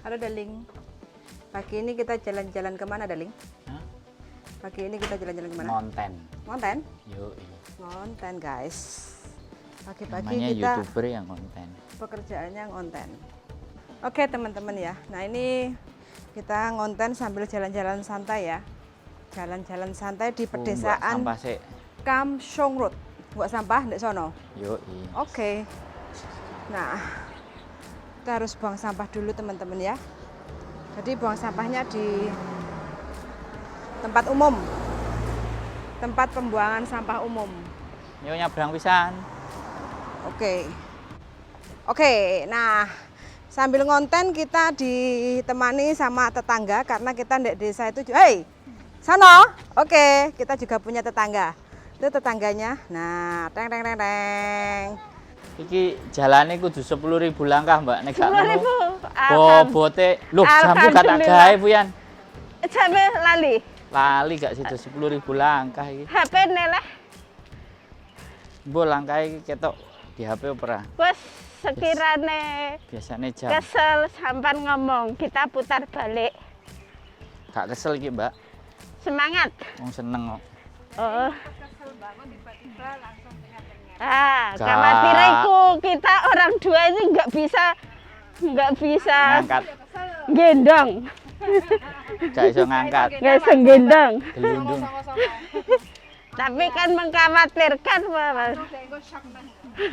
Halo Daling. Pagi ini kita jalan-jalan kemana Daling? Hah? Pagi ini kita jalan-jalan kemana? Ngonten. Ngonten? Yuk. Ngonten guys. Pagi-pagi Namanya kita YouTuber yang konten. pekerjaannya ngonten. Oke teman-teman ya. Nah ini kita ngonten sambil jalan-jalan santai ya. Jalan-jalan santai di pedesaan Sampah sih. Kam Song Road. Buat sampah ndek sono. Yuk. Oke. Nah, kita harus buang sampah dulu teman-teman ya. Jadi buang sampahnya di tempat umum. Tempat pembuangan sampah umum. Yuk nyabrang pisan. Oke. Oke, nah sambil ngonten kita ditemani sama tetangga karena kita di desa itu, hei, sono. Oke, kita juga punya tetangga. Itu tetangganya. Nah, teng teng teng teng. Iki jalane kudu 10.000 langkah, Mbak. Nek gak 10.000. bobote. Loh, jambu gak tak gawe, Bu Yan. Jambe lali. Lali gak sido 10.000 langkah iki. HP neleh. Mbok langkah iki ketok di HP ora. Wes sekirane Biasane jam. kesel sampan ngomong, kita putar balik. Gak kesel iki, Mbak. Semangat. Wong seneng kok. Oh. Kesel bangun tiba-tiba langsung tengah-tengah. Ah, khawatiranku kita orang dua ini nggak bisa Ngangkat. gendong, Gak iso ngangkat. nggak bisa gendong. Gelundung. Tapi kan mengkhawatirkan, Mas.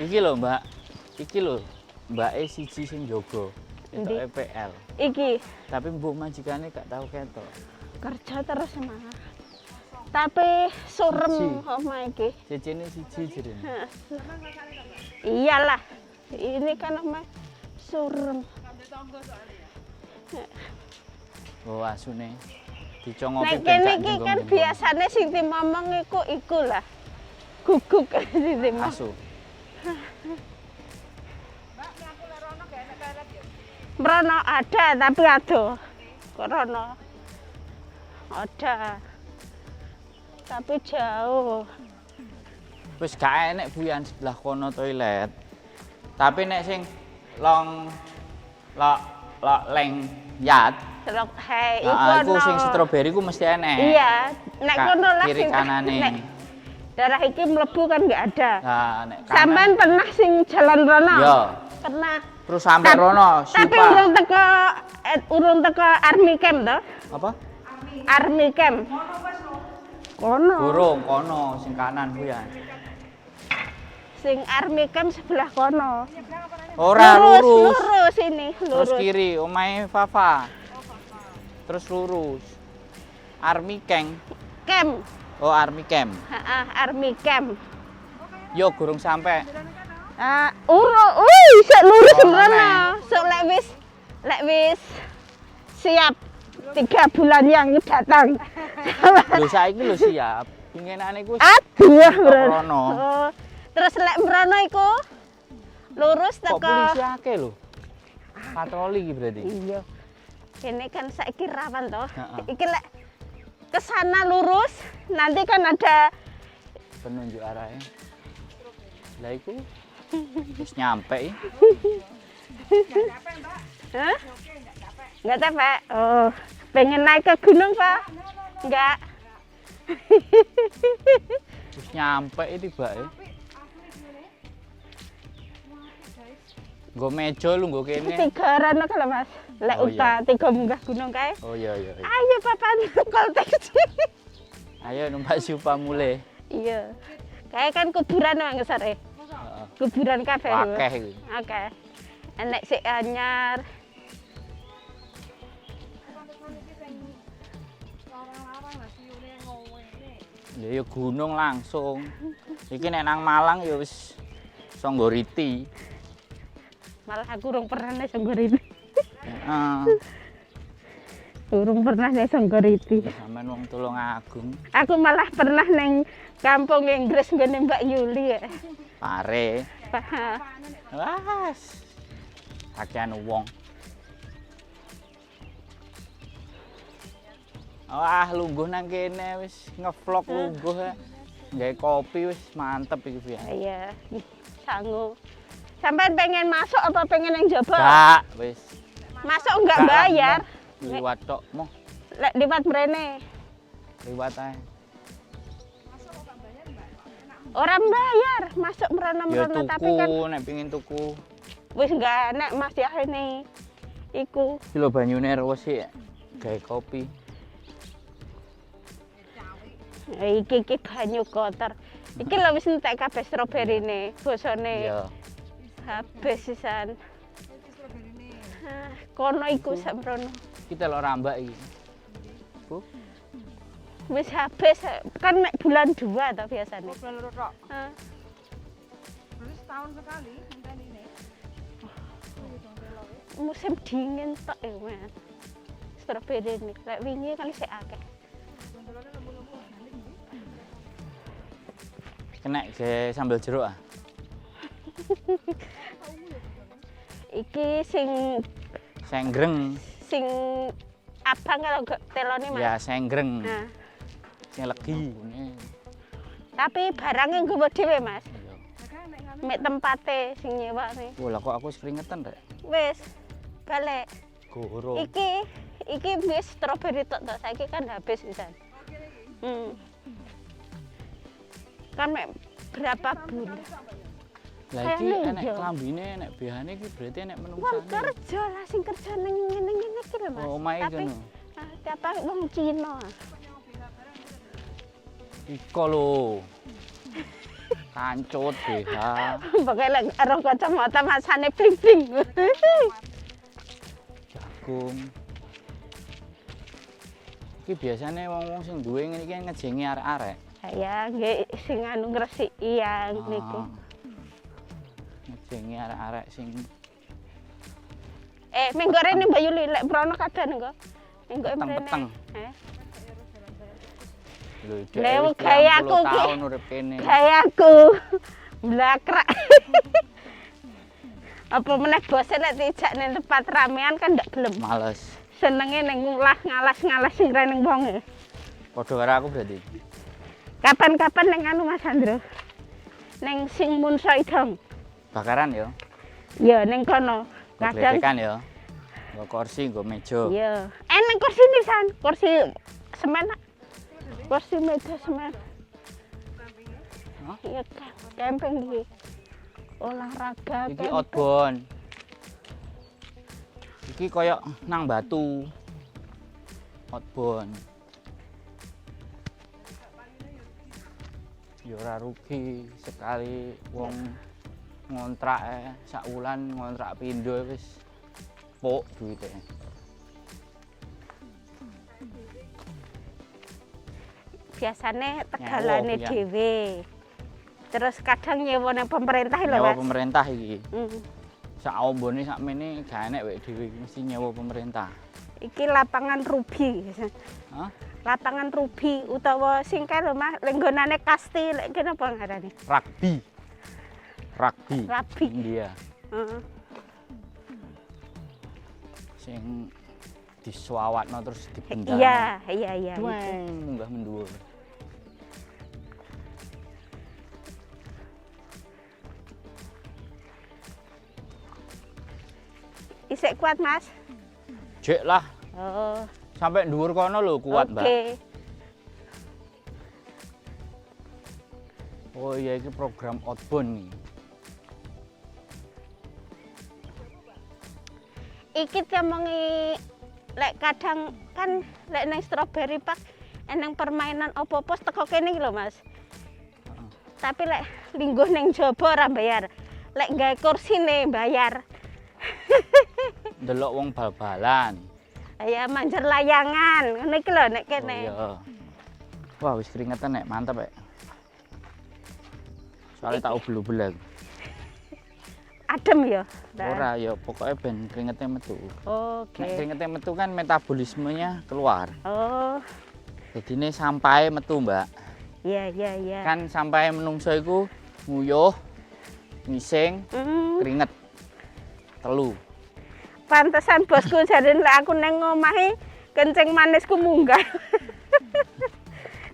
Iki lho, Mbak. Iki lho. Mbake siji sing jaga. Itu Endi? EPL. Iki Tapi mbok majikane gak tau ketok. kerja terus semangat. Tapi surem Siji. omah iki. Cecene siji jerene. Iyalah, ini kan omah surem. Oh, asune Nek dicongoke kene iki kan biasane sing dimomong iku lah. Guguk sing dimomong. asu. Mrono ada tapi adoh. Korono. Ada. Tapi jauh. Wis gak enek buyan sebelah kono toilet. Tapi nek sing long leng yat. Selok hei Nah, iku iku sing ono. stroberi ku mesti enek. Iya, nek kono lah kiri sing kanane. nek daerah iki mlebu kan nggak ada. Nah, nek Sampean pernah sing jalan rono? Yo. Pernah. Terus sampai rono, Tapi Sipa. urung teko army camp to? Apa? Army camp. Kono. Burung kono sing kanan buyan. Sing army camp sebelah kono. Ora lurus. Lurus ini, Terus lurus. kiri omahe Fafa. Terus lurus. Army Camp. Camp. Oh, Army Camp. Heeh, army camp. Yo gurung sampai. Sok lurus Oh, mrono. meneh. Sok lek wis siap 3 bulan yang datang. Lho saiki lho siap. Pinginane ku Aduh, mrono. rono. Oh, terus lek mrono iku lurus Kok teko. polisi akeh lho. Patroli iki berarti. Iya. Ini kan saiki rawan toh. Heeh. Iki lek ke sana lurus, nanti kan ada Penunjuk arahnya. Lah iku wis nyampe. Hah? Enggak capek. Oh, pengen naik ke gunung, Pak? Enggak. Wis nyampe tibake. Nggo meja lu nggo kene. 3 rono kalau Mas. Lek Oh, iya. 3 munggah gunung kae. Oh iya. Ayo papan tukul taksi. Ayo numpak Sipa mulai. Iya. Kayak kan kuburan nang ngesore. Heeh. Kuburan kabeh. Akeh iki. Oke. Enek sik anyar. Ya gunung langsung. Iki nek nang Malang ya wis Songgoriti. Malah aku urung pernah nek Songgoriti. Heeh. Urung pernah nek Songgoriti. Sampeyan wong Tulungagung, Aku malah pernah neng kampung Inggris nggone Mbak Yuli ya. Pare. Paham. Wah. Kakean wong. Wah, lungguh nang kene wis ngevlog lungguh ya. Nggawe kopi wis mantep iki ya. Iya, sangu. Sampai pengen masuk apa pengen yang jaba? Gak, wis. Masuk enggak bayar. Liwat tok moh, Lek liwat mrene. liwat ae. Orang bayar, masuk Ya merana-merana tapi kan tuku, nek pengin tuku. wis enggak enak Mas ya ini. Iku. Iki lho banyune rewes sih gawe kopi. Iki banyu kotor. Iki lho wis entek kabeh stroberine, bosone. Iya. Habis sisan. Kono iku sembrono. Kita lho rambak iki. Bu, Wis habis kan nek bulan 2 to biasane. Bulan loro tok. Hah. Berarti setahun sekali ngenteni ini. Musim dingin tok ya, Mas. Stroberine. Lek wingi kan isih akeh. kena ge sambal jeruk ah. Iki sing Senggreng. abang kalau telone Mas. Ya senggreng. Nah, Sing legi ngene. tapi barangnya nggowo dhewe Mas. Iya. Mek tempate sing nyewakne. Oh, lah kok aku keringetan rek. Wis balik. Goro. Iki wis stroberi tok saiki kan habis pisan. Kan mek berapa bulan? Lah iki Kayaknya enek iya. klambine, enek behane iki berarti enek Wong menungsane. kerja lah sing kerja ning ngene-ngene iki lho Mas. Oh, omahe Tapi kono. tiap wong Cina. Iko lho. Kancut BH. Pokoke lek karo kacamata masane bling-bling. Jagung. Iki biasane wong-wong sing duwe ngene iki ngejengi arek-arek. Ya nggih sing anu ngresiki yang niku. Ngejengi arek-arek sing Minggu rene Mbak Yuli lek mrono kabeh nengko. Minggu Peteng-peteng. mrene. lho Lha, dhek gaya aku ki. tahun urip kene. Gayaku blakrak. Apa meneh bose lek dijak ning tempat ramean kan ndak gelem. Males. Senenge ning ngulah ngalas-ngalas sing rene wonge. Padha karo aku berarti. Kapan-kapan ning anu Mas Andro. Ning sing Munso Idong. Bakaran ya. Ya ning kono. Kadang Gledekan ya. Nggo kursi, nggo meja. ya. Ning kursi nisan, kursi semen. Kursi meja semen. Hah? Iya, camping iki. Olahraga Iki camping. outbound. Iki koyo nang batu. Outbound. Ya ora rugi sekali wong ngontrak sak wulan ngontrak pindho wis pok duwite. Biasane tegalane Nyewa, dhewe. Terus kadang nyewa nang pemerintah lho, Nyewa Mas. pemerintah iki. Mm. Sak ombone sakmene gak enek wek dhewe mesti nyewa pemerintah. Iki lapangan rubi. Hah? Lapangan rubi utawa sing kae lho, Mas, lenggonane kasti lek kene apa ngarane? Rugby. Rugby. Rugby. India. Heeh. Sing disuawatno terus dipendam. Iya, iya. Itu. Dueng, munggah mendhuwur. Isik kuat, Mas? Jek lah, Oh. sampai dhuwur kono lho kuat, Mbak. Oke. Oh iya iki program outbound nih. Iki diomongi lek kadang kan lek nang Strawberry Park eneng permainan opo-opo teko kene iki lho, Mas. Tapi lek lingguh ning jaba ora bayar. Lek gawe kursine bayar. Delok wong bal-balan. Ya manjer layangan. Ngono iki lho nek Oh kene. iya. Wah, wis keringetan nek, mantap, Pak. Soalnya tak ubel-ubel. Adem ya. Ora ya pokoknya ben keringetnya metu. Oke. Nek keringetnya metu kan metabolismenya keluar. Oh, Jadi ini sampai metu, Mbak. iya. Kan sampai menungso iku nguyuh, ngising, keringet. Telu. Pantesan bosku jarene lek aku nang omahe kencing manisku munggah.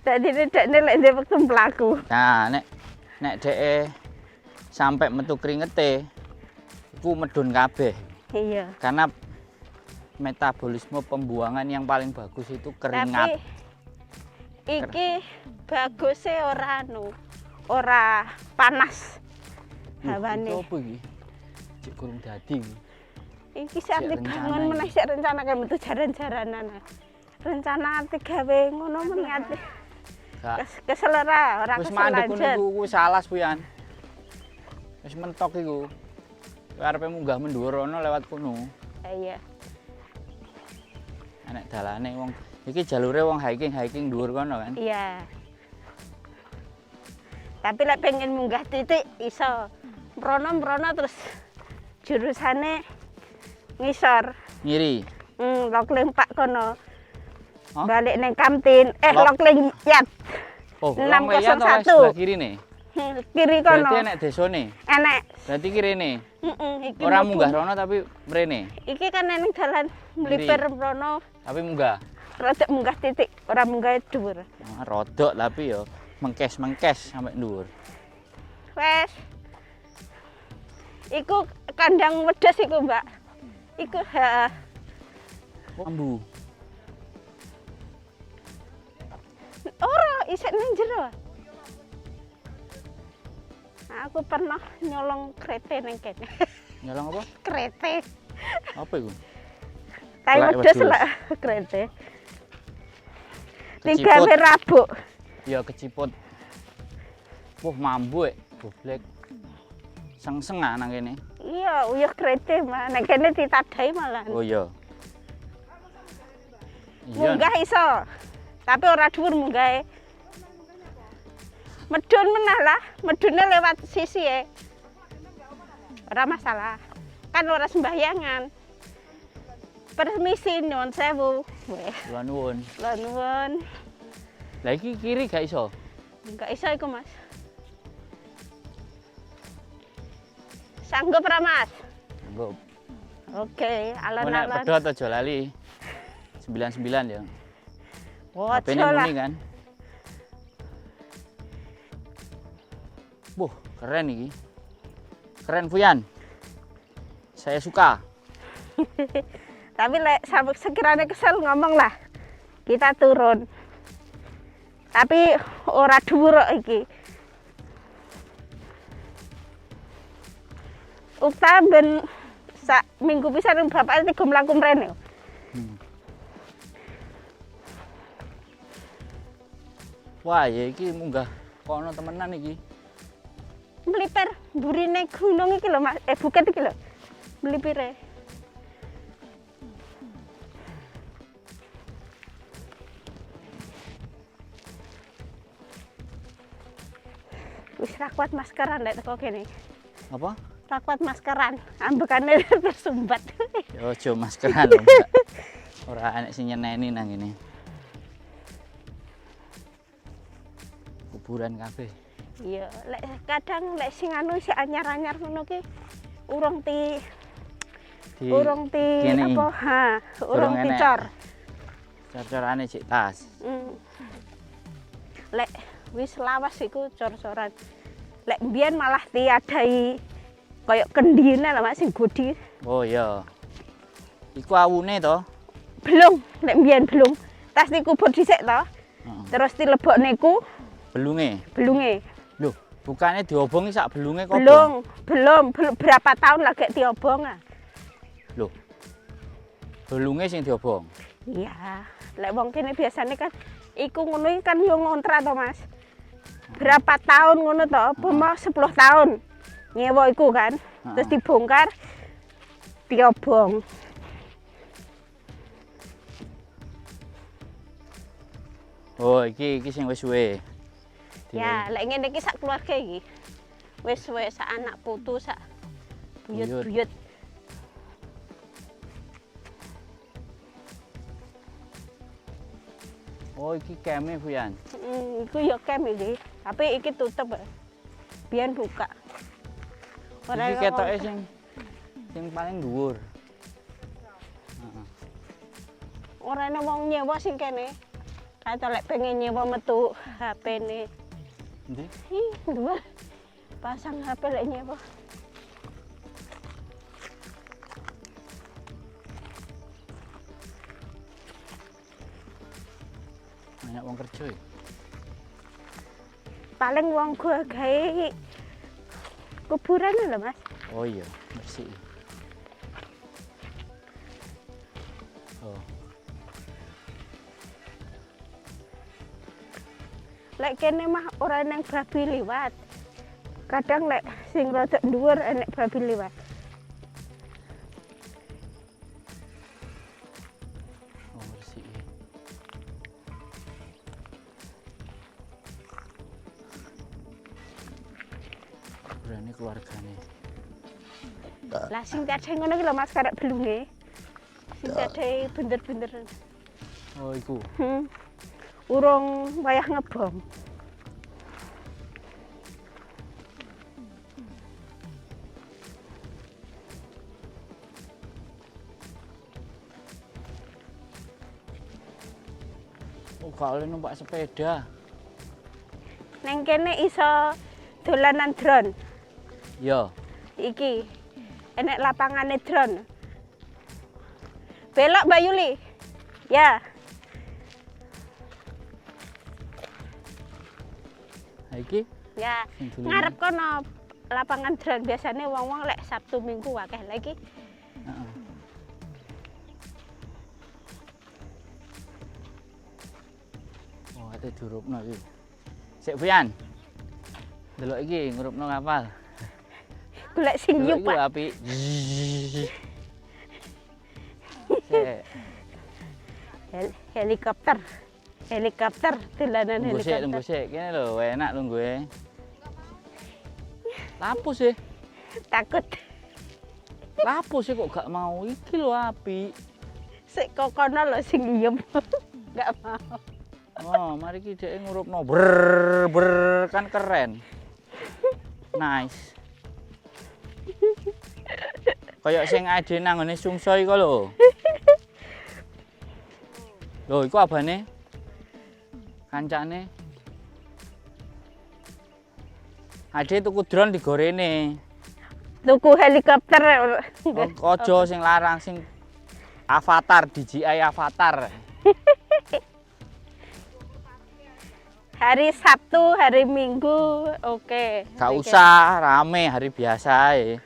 Dadi dekne lek ndek wektu mlaku. Nah, nek dhek sampai metu keringete iku medun kabeh. Iya. Karena metabolisme pembuangan yang paling bagus itu keringat. Tapi iki bagusnya ora panas hawane. Itu apa iki? Cek kurang dadi iki. Iki sing Sik bangun rencana meneh sik rencana kan metu jaran-jaranan. Rencana ati gawe ngono meneh ati. Gak. Keselera, ora Wis mandek keselanjut. niku wis salas Puyan. Wis mentok iku. Kowe arepe munggah mendhuwur ana lewat kono. Iya. Enek dalane wong iki jalure wong hiking dhuwur kono kan. Iya. Tapi lek pengen munggah titik iso. Mrono terus jurusane ngisor. Ngiri. Lokling Pak kono. Hah? Balik neng kantin. Lokling Yat. Oh, 601. sebelah kiri nih. Kiri Berarti kono. enek desone. Enek. Berarti kirene. Iki Ora mlebu. munggah rono tapi mrene. Iki kan ning dalan mlipir mrono. Tapi munggah. Rodok munggah titik, ora munggah dhuwur. Rodok tapi ya mengkes sampai dhuwur. Wes. Iku kandang wedhus iku, Mbak. Iku Bambu. ora isik ning jero. Aku pernah nyolong krete ning kene. Nyolong apa? Krete. Apa iku? Tai Lek wedhus wedhus. lah krete. Keciput. Tiga rabuk. Ya keciput. Wah, mambu goblek. Sengseng nang kene. Iya, uyuh krete mah. Ning kene ditadai malah. Oh iya. Iya. Munggah iso. Tapi ora dhuwur munggahe. Medun menah lah, medune lewat sisi ora masalah. Kan ora sembahyangan. Permisi nyuwun sewu. Weh, Kula nuwun. kula nuwun. Lah iki kiri gak iso. Enggak iso iku, Mas. Sanggup ra, Mas? Nggo. Oke, Nek alon-alon. pedhot aja lali. 99 ya. Ojo HP-ne lah. muni kan. Wah, keren iki. Keren Puyan. Saya suka. Tapi lek sampe sekiranya kesel ngomong lah. Kita turun. Tapi ora dhuwur kok iki. Ukta ben sak minggu pisan bapak tiga mlaku mrene. Wah, ya iki munggah kono temenan iki. Mlipir burine gunung iki lho, Mas. Bukit iki lho. Mlipire. Wis ra kuat maskeran lek teko kene. Apa? Ra kuat maskeran, ambekane tersumbat. Ya aja maskeran lho, Mbak. Ora enek sing nyeneni nang ngene. Kuburan kabeh. Iya, lek kadang lek sing anu sik anyar-anyar ngono ki urung Di apa kene. urung Durung enek. dicor. Cor-corane cek tas. Lek wis lawas iku cor-coran. Lek mbiyen malah diadai kaya kendine lho Mas sing gudi. Oh iya. Iku awune to? Belum, lek mbiyen belum. Tas dikubur dhisik to. Heeh. Terus dilebokne iku Belunge. belunge. Loh, bukannya diobongi sak belunge kok? Belum berapa tahun lagi diobong ah. Loh. Belunge sing diobong. Iya, lek wong kene biasanya kan iku ngono iki kan yo ngontrak to, Mas. Berapa tahun ngono to? Apa mau 10 tahun. Nyewa iku kan. Terus dibongkar diobong. Oh, iki sing wis suwe. Ya, lek ngene iki sak keluarga iki. Wis suwe sak anak putu sak buyut-buyut. Oh, iki keme Puyan. Iku yo kem iki, tapi iki tutup. Biyen buka. Iki ketoke sing paling dhuwur. Ora ana wong nyewa sing kene. Kata lek pengen nyewa metu HP-ne. Endi? Ih, dhuwur. Pasang HP lek nyewa. banyak wong kerja ya? Paling wong gua gawe kuburan lho Mas. Oh iya, bersih. Oh. Lek kene mah ora neng babi liwat. Kadang lek sing rada dhuwur enek babi liwat. Oh, bersih. Kuburane keluargane. Lah sing kadhe ngono ki lho Mas karek belunge. Sing kadhe bener-bener. Oh, iku. Urung wayah ngebom. Oh, kalau numpak sepeda. Neng kene iso dolanan drone. Yo. Iki enek lapangane drone. Belok Mbak Yuli. Ya. Iki Ya, sing dulu ngarep kono lapangan drone biasanya wong-wong lek Sabtu Minggu akeh lagi. heeh. Oh, ate durupno iki. Sik Pian. Delok iki ngurupno kapal. Golek sing Delok nyup, iku Pak. apik. Sik, Helikopter. Helikopter dolanan tunggu helikopter. sik. Kene lho, enak lungguhe. Lapo sih? Takut Lapo sih kok gak mau? Iki lho apik. sik kok kono lho sing nyup. Enggak mau. Oh, mari ki dhek ngurupno. Ber kan keren. Nice. Kayak sing ade nang ngene sungso iku lho. Lho, iku abane? Kancane. Ade tuku drone digorene. Tuku helikopter. Ojo sing larang sing Avatar, DJI Avatar. Hari Sabtu, hari Minggu, oke. Gak usah rame hari biasa ae.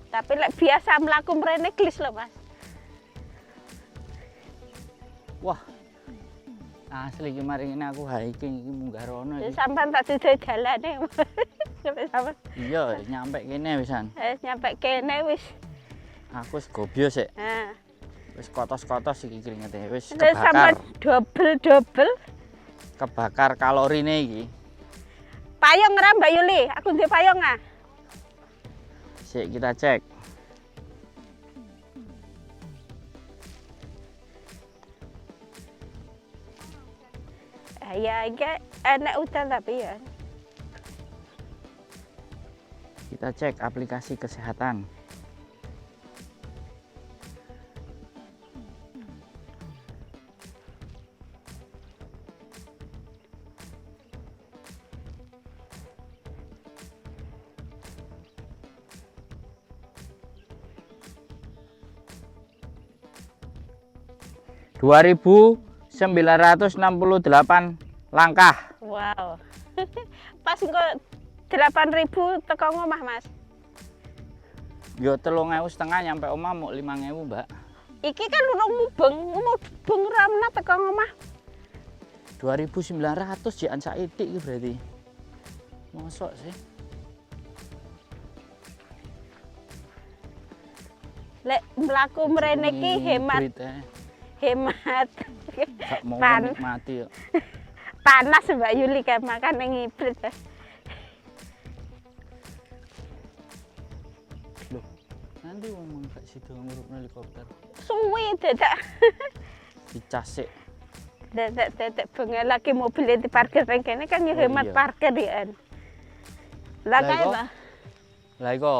Tapi lek biasa mlaku mrene glis lho, Mas. Wah. Asli iki mari ngene aku hiking iki munggah rono iki. Sampeyan tak dudu dalane. Sampeyan Iya, nyampe kene wisan. wis nyampe kene wis. Aku wis gobyo sik. Nah, Wis kotos-kotos iki kringete. Wis sampe kebakar. double. Kebakar kalorine iki. Payung ora Mbak Yuli? Aku duwe payung ah. Sik kita cek. Ya iki enek udan tapi ya. Kita cek aplikasi kesehatan. (2.968 langkah. Wow. Pas engko 8.000 teko omah, Mas. Yo 3.500 nyampe omah mau 5.000, Mbak. Iki kan urung mubeng ramna teko omah. 2.900 jian saitik iki berarti. Mosok sih. Lek mlaku mrene ki hemat. Hemat. Gak mau Pan. menikmati yo. Panas Mbak Yuli kan makan ngibrit. Loh, nanti ngomong gak sido ngurupno helikopter. Suwi dadak. Dicasik. Dadak bengal lagi mobil di parkir nang kene kan yo Oh, hemat iya. parkir ya. Lah Lah, kae, kok? Mbak. Lah iko